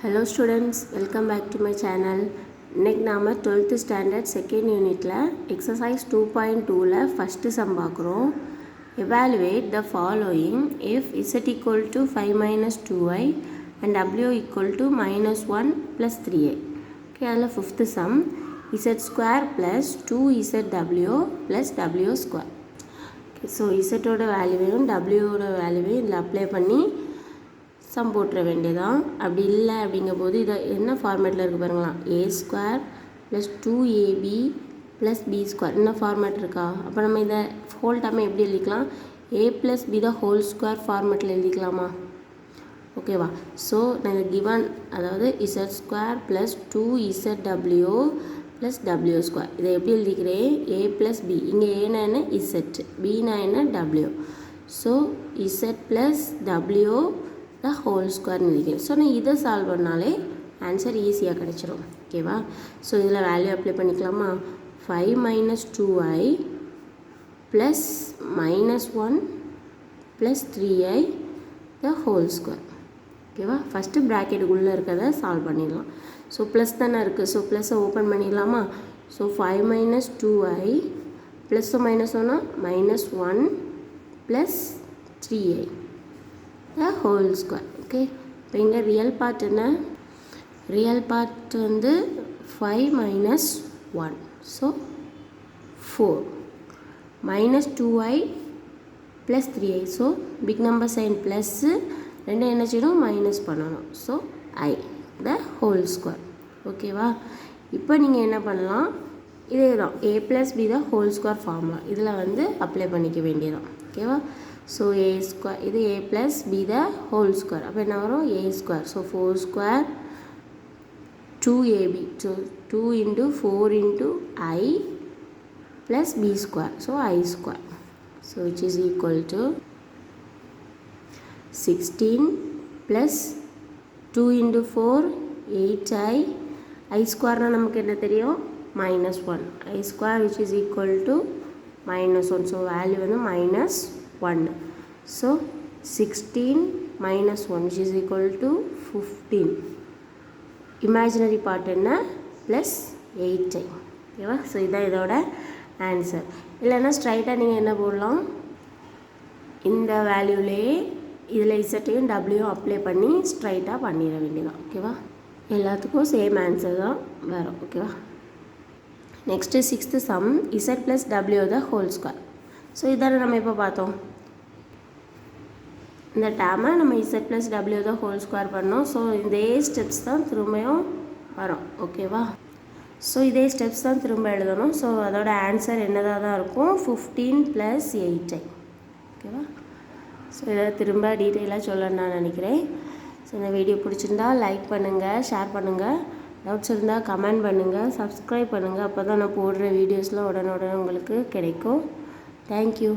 Hello students, welcome back to my channel. இன்னைக்கு நாம 12th standard second unitல exercise 2.2ல first sum பார்க்குறோம். Evaluate the following if z equal to 5 minus 2y and w equal to minus 1 plus 3y. Okay, அதில் fifth sum z square plus 2zw plus w square. Okay, so z ஓட வேல்யூவையும் w ஓட வேல்யூவையும் இதில் apply பண்ணி some போட்டுற வேண்டியதான். அப்படி இல்லை அப்படிங்கும்போது இதை என்ன ஃபார்மேட்டில் இருக்குது பாருங்களா, a square plus 2ab plus B square என்ன ஃபார்மேட் இருக்கா. அப்போ நம்ம இதை ஹோல் டைமை எப்படி எழுதிக்கலாம், a plus B the whole square ஃபார்மேட்டில் எழுதிக்கலாமா. ஓகேவா. ஸோ நான் இந்த கிவன் அதாவது z square plus 2zw plus டபிள்யூ ஸ்கொயர் இதை எப்படி எழுதிக்கிறேன், ஏ ப்ளஸ் பி, இங்கே ஏன்னா என்ன இசட், பின்னா என்ன W. So Z plus W the whole ஸ்கொயர்னு எழுதிக்கிறேன். ஸோ நான் இதை சால்வ் பண்ணாலே ஆன்சர் ஈஸியாக கிடச்சிரும். ஓகேவா. ஸோ இதில் வேல்யூ அப்ளை பண்ணிக்கலாமா. 5 minus 2i plus minus 1 plus 3i the whole square. ஓகேவா. ஃபஸ்ட்டு ப்ராக்கெட்டுக்குள்ளே இருக்கிறத சால்வ் பண்ணிடலாம். ஸோ ப்ளஸ் தானே இருக்குது, ஸோ ப்ளஸ்ஸை ஓப்பன் பண்ணிடலாமா. So 5 minus 2i plus minus ஒன்னா minus 1 plus 3i the whole square. Okay. இப்போ இங்கே ரியல் பார்ட் என்ன, ரியல் பார்ட் வந்து 5 minus 1, so 4 minus 2i plus 3i, so big number sign plus ரெண்டு என்ன செய்யணும் மைனஸ் பண்ணணும். ஸோ ஐ த ஹோல் ஸ்கொயர். ஓகேவா. இப்போ நீங்கள் என்ன பண்ணலாம், இதே தான் A plus B the whole square formula இதில் வந்து அப்ளை பண்ணிக்க வேண்டியதான். ஓகேவா. ஸோ ஏ ஸ்கொயர் இது A plus B the whole square, அப்போ என்ன வரும் A square, so 4 square 2ab, so 2 into 4 into i plus B square, so i square, so which is equal to 16 ப்ளஸ் 2 into 4 8i, ஐ ஸ்கொயர்னால் நமக்கு என்ன தெரியும் minus 1, i square which is equal to minus 1, so value வந்து minus 1. So 16 minus 1 which is equal to 15. Imaginary part என்ன plus 8i. ஓகேவா. So இதான் இதோட ஆன்சர். இல்லைன்னா ஸ்ட்ரைட்டாக நீங்கள் என்ன போடலாம், இந்த வேல்யூலேயே இதில் இசட்டையும் டபிள்யூயும் அப்ளை பண்ணி ஸ்ட்ரைட்டாக பண்ணிட வேண்டியதான். ஓகேவா. எல்லாத்துக்கும் சேம் ஆன்சர் தான் வரும். ஓகேவா. Next sixth some Z plus W த ஹோல் ஸ்கொயர். ஸோ இதான நம்ம இப்போ பார்த்தோம், இந்த டேமை நம்ம இசட் ப்ளஸ் டபிள்யூ தான் ஹோல் ஸ்கொயர் பண்ணோம். ஸோ இதே ஸ்டெப்ஸ் தான் திரும்பியும் வரும். ஓகேவா. ஸோ இதே ஸ்டெப்ஸ் தான் திரும்ப எழுதணும். ஸோ அதோட ஆன்சர் என்னதாக தான் இருக்கும் 15 ப்ளஸ் 8i. ஓகேவா. ஸோ இதை திரும்ப டீட்டெயிலாக சொல்லணும்னு நான் நினைக்கிறேன். ஸோ இந்த வீடியோ பிடிச்சிருந்தா லைக் பண்ணுங்கள், ஷேர் பண்ணுங்கள், டவுட்ஸ் இருந்தால் கமெண்ட் பண்ணுங்கள், சப்ஸ்கிரைப் பண்ணுங்கள். அப்போ தான் நான் போடுற வீடியோஸ்லாம் உடனே உங்களுக்கு கிடைக்கும். Thank you.